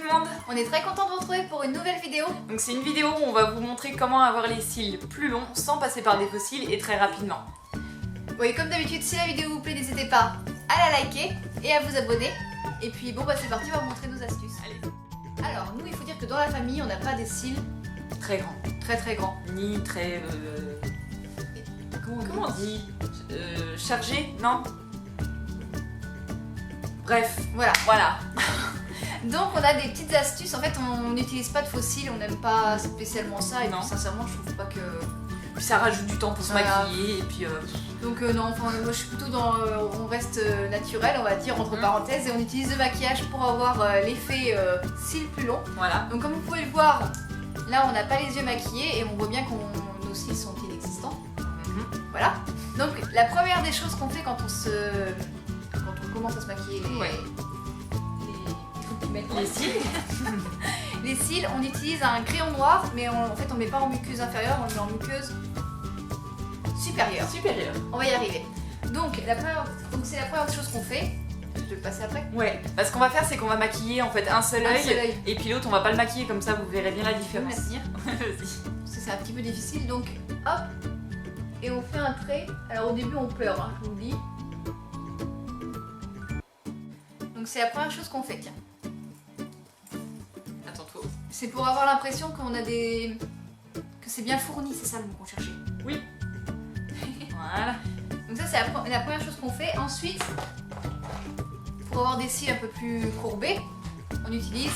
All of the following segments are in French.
le monde. On est très content de vous retrouver pour une nouvelle vidéo. Donc c'est une vidéo où on va vous montrer comment avoir les cils plus longs sans passer par des faux cils et très rapidement. Oui, comme d'habitude, si la vidéo vous plaît, n'hésitez pas à la liker et à vous abonner. Et puis bon, bah c'est parti, on va vous montrer nos astuces. Allez. Alors, nous, il faut dire que dans la famille, on n'a pas des cils Très grand. très grands. Ni très... Comment on dit chargé, non? Bref, voilà. Donc on a des petites astuces, en fait on n'utilise pas de faux cils, on n'aime pas spécialement ça et Non. puis, sincèrement je trouve pas que... Puis ça rajoute du temps pour se Voilà. maquiller et puis... Donc non, enfin moi je suis plutôt dans... on reste naturel on va dire entre parenthèses et on utilise le maquillage pour avoir l'effet cils plus long. Voilà. Donc comme vous pouvez le voir, là on n'a pas les yeux maquillés et on voit bien que nos cils sont inexistants. Voilà. Donc la première des choses qu'on fait quand on commence à se maquiller Les cils. les cils, on utilise un crayon noir, mais en fait on met pas en muqueuse inférieure, on le met en muqueuse supérieure. Supérieur. On va y arriver. Donc c'est la première chose qu'on fait. Je vais le passer après. Ouais, parce qu'on va faire c'est qu'on va maquiller en fait un seul Un seul œil œil. et puis l'autre on va pas le maquiller comme ça, vous verrez bien la différence. Je vais me la tenir. Vas-y. C'est un petit peu difficile, donc hop, et on fait un trait. Alors au début on pleure, hein, je vous le dis. Donc c'est la première chose qu'on fait, tiens. Attends-toi. C'est pour avoir l'impression qu'on a des... que c'est bien fourni, c'est ça le mot qu'on cherchait. Oui. Voilà. Donc ça c'est la première chose qu'on fait. Ensuite, pour avoir des cils un peu plus courbés, on utilise...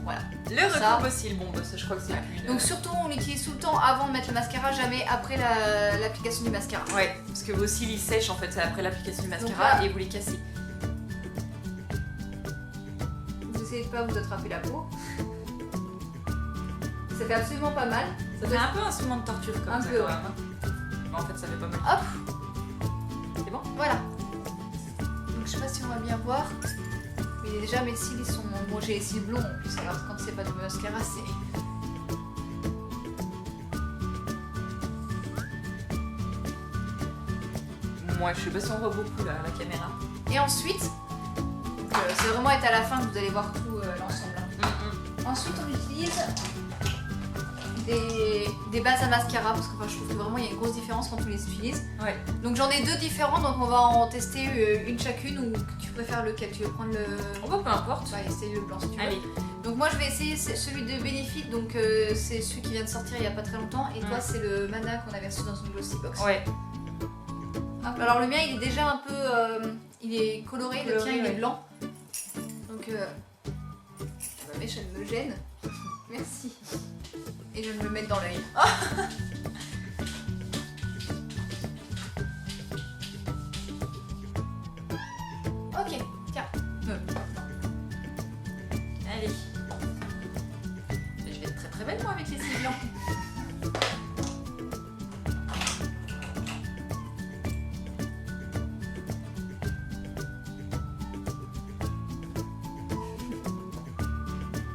Voilà. Le recoupe aux cils, bon bah ça je crois que c'est plus... Donc surtout on l'utilise tout le temps avant de mettre le mascara, jamais après l'application du mascara. Ouais, parce que vos cils ils sèchent en fait, c'est après l'application du mascara voilà. et vous les cassez. Vous essayez de pas vous attraper la peau. Ça fait absolument pas mal. Ça fait un peu un instrument de torture comme Un ça peu, quand ouais. même. Mais en fait ça fait pas mal. Hop, C'est bon? voilà. Donc je sais pas si on va bien voir. Mais déjà mes cils ils sont... Bon j'ai les cils blonds en plus, alors quand c'est pas de mascara c'est... Moi je sais pas si on voit beaucoup là à la caméra. Et ensuite, c'est vraiment être à la fin que vous allez voir tout l'ensemble. Ensuite on utilise des bases à mascara parce que je trouve que vraiment il y a une grosse différence quand on les utilise. Ouais. Donc j'en ai deux différents, donc on va en tester une chacune. Ou tu préfères lequel? Tu veux prendre le... On voit peu importe. Ouais, essayer le blanc si tu veux. Allez. Donc moi je vais essayer celui de Benefit, donc c'est celui qui vient de sortir il y a pas très longtemps. Et toi c'est le Mana qu'on avait reçu dans une glossy box. Ouais. Hop, alors le mien il est déjà un peu... il est coloré, le tien il est blanc. Donc mais je me gêne. Merci. Et je vais me le mettre dans l'œil. Ok, tiens. Allez. Je vais être très très belle moi avec les cils blancs.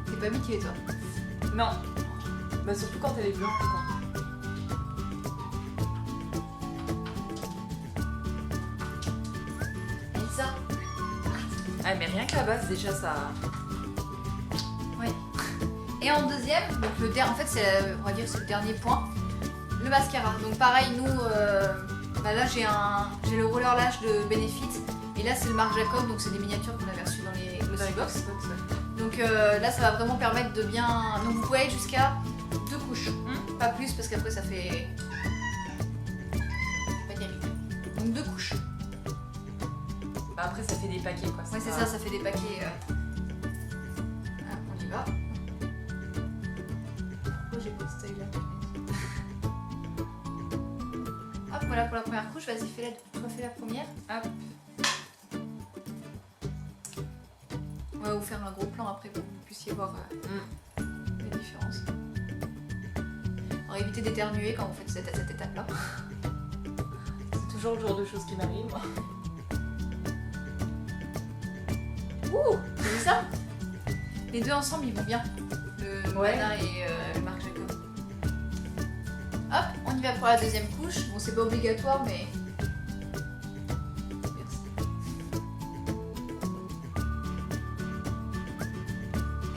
T'es pas habituée toi. Non. Bah surtout quand elle est blanche quoi. Et ça. Ah mais rien que la base déjà ça... Ouais. Et en deuxième, donc en fait c'est on va dire c'est le dernier point, le mascara. Donc pareil nous, bah là j'ai le roller lash de Benefit et là c'est le Marc Jacob, donc c'est des miniatures qu'on avait reçues dans les glossy box. Donc là ça va vraiment permettre de bien... Donc vous pouvez aller jusqu'à 2 couches, pas plus parce qu'après ça fait... pas terrible. Donc 2 couches. Bah après ça fait des paquets quoi. Ouais c'est pas- ça, ça fait des paquets... Ah, on y va. Pourquoi j'ai pris ce œil-là? Hop, voilà pour la première couche, vas-y fais la première. Hop. On va vous faire un gros plan après pour que vous puissiez voir la différence. On va éviter d'éternuer quand vous faites cette étape-là. C'est toujours le genre de choses qui m'arrivent moi. Ouh, t'as vu ça? Les deux ensemble ils vont bien. Le Ouais. Mana et le Marc Jacob. Hop, on y va pour la deuxième couche. Bon c'est pas obligatoire mais... Merci.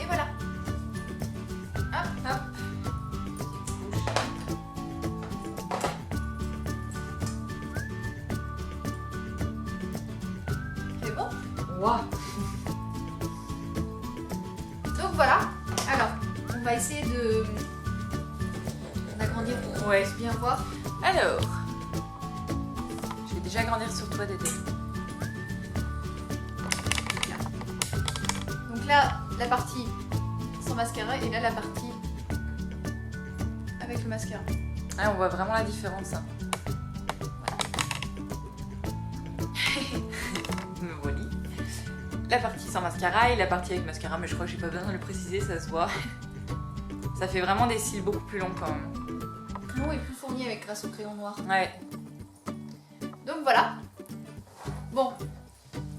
Et voilà. voilà, alors on va essayer d'agrandir pour qu'on Ouais. puisse bien voir. Alors, je vais déjà agrandir sur toi, Dédé. Donc là, la partie sans mascara et là la partie avec le mascara. Ah, on voit vraiment la différence. Hein. Me voilà. La partie sans mascara et la partie avec mascara, mais je crois que j'ai pas besoin de le préciser, ça se voit. Ça fait vraiment des cils beaucoup plus longs quand même. Long et plus fourni avec grâce au crayon noir. Ouais. Donc voilà. Bon,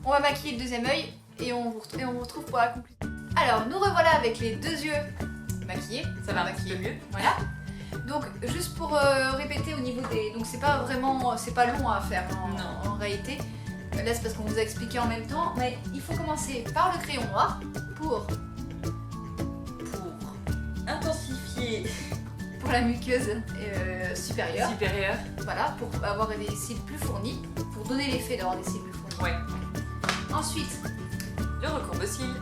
on va maquiller le deuxième œil et on vous retrouve pour la conclusion. Alors, nous revoilà avec les deux yeux maquillés. Ça va un petit peu mieux. Voilà. Donc, juste pour répéter au niveau des... Donc, c'est pas vraiment... C'est pas long à faire en réalité. Là, c'est parce qu'on vous a expliqué en même temps. Mais il faut commencer par le crayon noir pour Intensifier. pour la muqueuse supérieure. Supérieur. Voilà, pour avoir des cils plus fournis. Pour donner l'effet d'avoir des cils plus fournis. Ouais. Ensuite, Le recourbe-cils.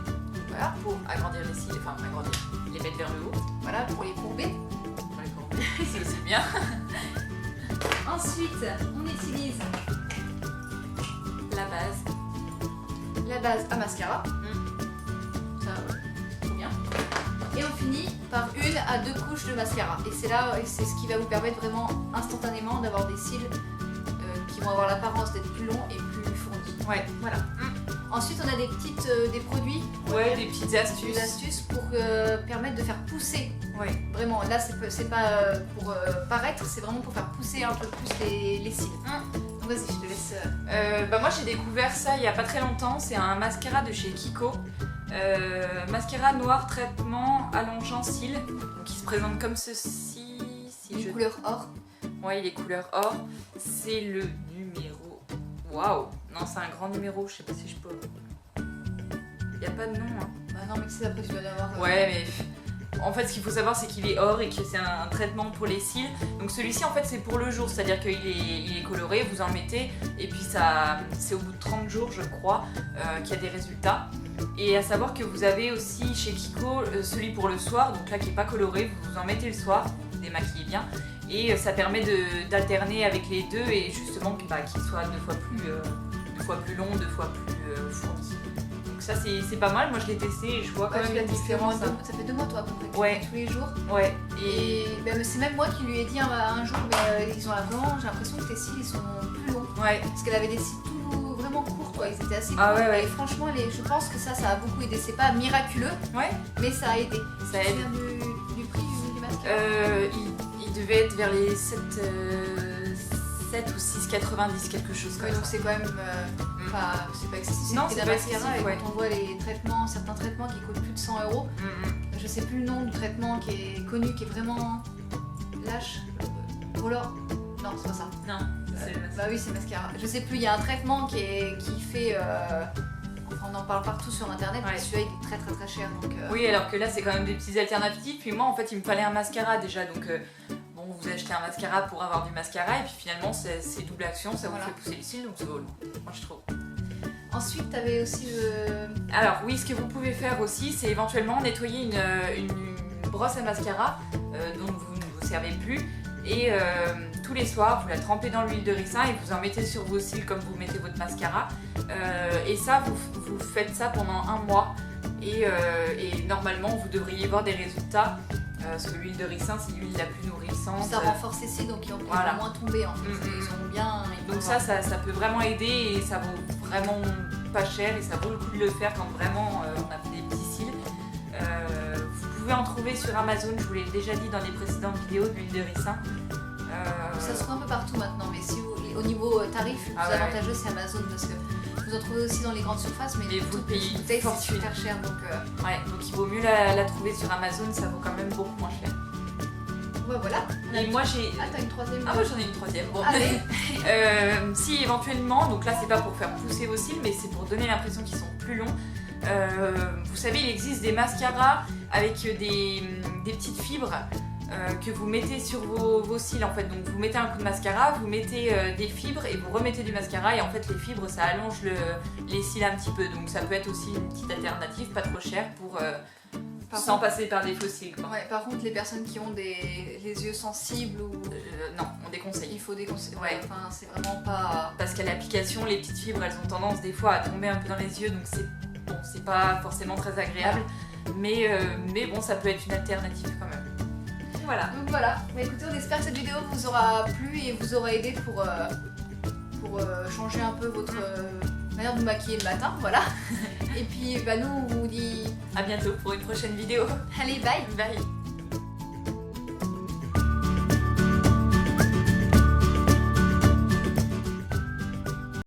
voilà, Pour agrandir les cils, enfin agrandir, les mettre vers le haut. voilà pour les courber. Pour les courber. C'est aussi bien. Ensuite, on utilise La base. la base à mascara. Ça, trop bien. Et on finit par 1 à 2 couches de mascara. Et c'est là, c'est ce qui va vous permettre vraiment instantanément d'avoir des cils qui vont avoir l'apparence d'être plus longs et plus fournis. Ouais. Voilà. Ensuite, on a des produits, Ouais, des petites astuces. des astuces pour permettre de faire pousser. Ouais. Vraiment, là, c'est pas pour paraître, c'est vraiment pour faire pousser un peu plus les cils. Donc vas-y, je te laisse. Bah moi j'ai découvert ça il y a pas très longtemps, c'est un mascara de chez Kiko. Mascara noir traitement allongeant cils, donc il se présente comme ceci. Si Une je... couleur or. Ouais, il est couleur or. C'est le numéro. Waouh! Non, c'est un grand numéro, je sais pas si je peux. Il y a pas de nom. Hein. Bah non, mais tu sais, après tu dois l'avoir. Ouais, mais en fait, ce qu'il faut savoir, c'est qu'il est or et que c'est un traitement pour les cils. Donc celui-ci, en fait, c'est pour le jour, c'est-à-dire qu'il est coloré, vous en mettez, et puis ça, c'est au bout de 30 jours, je crois, qu'il y a des résultats. Et à savoir que vous avez aussi chez Kiko celui pour le soir, donc là qui est pas coloré, vous en mettez le soir, vous démaquillez bien, et ça permet d'alterner avec les deux et justement qu'il soit deux fois plus long, 2 fois plus fourni. Donc ça c'est pas mal, moi je l'ai testé et je vois quand même tu l'as une testé différence. ça fait 2 mois toi à peu près. Ouais. Tous les jours. Ouais. Et ben, c'est même moi qui lui ai dit un jour, mais ils ont vraiment, j'ai l'impression que tes cils ils sont plus longs. Ouais. Parce qu'elle avait des cils tout vraiment courts quoi, ils étaient assez courts. Ah ouais, ouais. Et franchement, je pense que ça a beaucoup aidé. C'est pas miraculeux, Ouais. mais ça a aidé. Ça Tu te aide. souviens du prix du mascara Il devait être vers les 7 ou 6,90, quelque chose Ouais, comme donc ça. c'est quand même c'est pas excessif. Non, c'est c'est d'un pas mascara excessif, et ouais. quand on voit les traitements, certains traitements qui coûtent plus de 100 €, je sais plus le nom du traitement qui est connu, qui est vraiment lâche. Roller. Non, c'est pas ça. Non, c'est le Bah oui, c'est mascara. Je sais plus, il y a un traitement qui fait. Enfin, on en parle partout sur internet, mais Ouais. celui-là il est très très très cher. Donc, Oui, alors que là c'est quand même des petites alternatives. Puis moi en fait il me fallait un mascara déjà, donc bon vous achetez un mascara pour avoir du mascara et puis finalement c'est double action, ça Voilà. vous fait pousser les cils donc c'est drôle. Moi je trouve. Ensuite, t'avais aussi le. Alors oui, ce que vous pouvez faire aussi c'est éventuellement nettoyer une brosse à mascara dont vous ne vous servez plus et tous les soirs vous la trempez dans l'huile de ricin et vous en mettez sur vos cils comme vous mettez votre mascara et ça vous faites ça pendant 1 mois et normalement vous devriez voir des résultats parce que l'huile de ricin c'est l'huile la plus nourrissante. Ça renforce les cils, donc ils vont Voilà. moins tomber en fait. Mhm. Ils ont bien. ils Donc vont avoir- ça peut vraiment aider et ça vaut vraiment pas cher et ça vaut le coup de le faire quand vraiment on a des petits cils. Vous pouvez en trouver sur Amazon, je vous l'ai déjà dit dans les précédentes vidéos, de l'huile de ricin. Ça se trouve un peu partout maintenant, mais si au niveau tarif, le plus Ah ouais, avantageux c'est Amazon parce que vous en trouvez aussi dans les grandes surfaces, mais Et vous toutes payez petites une bouteilles c'est fortune. super cher donc. Ouais, donc il vaut mieux la trouver sur Amazon, ça vaut quand même beaucoup moins cher. Ouais, voilà. Et moi j'ai... Ah, t'as une troisième. Ah ouais, j'en ai une troisième. Bon. Allez. Si éventuellement, donc là c'est pas pour faire pousser vos cils, mais c'est pour donner l'impression qu'ils sont plus longs. Vous savez, il existe des mascaras avec des petites fibres que vous mettez sur vos cils en fait. Donc vous mettez un coup de mascara, vous mettez des fibres et vous remettez du mascara et en fait les fibres ça allonge les cils un petit peu. Donc ça peut être aussi une petite alternative, pas trop chère sans passer par des fossiles quoi. Ouais, par contre les personnes qui ont les yeux sensibles ou... Non, on déconseille. Il faut déconseiller. Ouais. Enfin c'est vraiment pas... Parce qu'à l'application, les petites fibres elles ont tendance des fois à tomber un peu dans les yeux, donc c'est pas forcément très agréable. Mais bon, ça peut être une alternative quand même. Voilà. Donc voilà, bah, écoutez, on espère que cette vidéo vous aura plu et vous aura aidé pour changer un peu votre manière de vous maquiller le matin, voilà. Et puis bah, nous on vous dit À bientôt pour une prochaine vidéo. allez bye. Bye.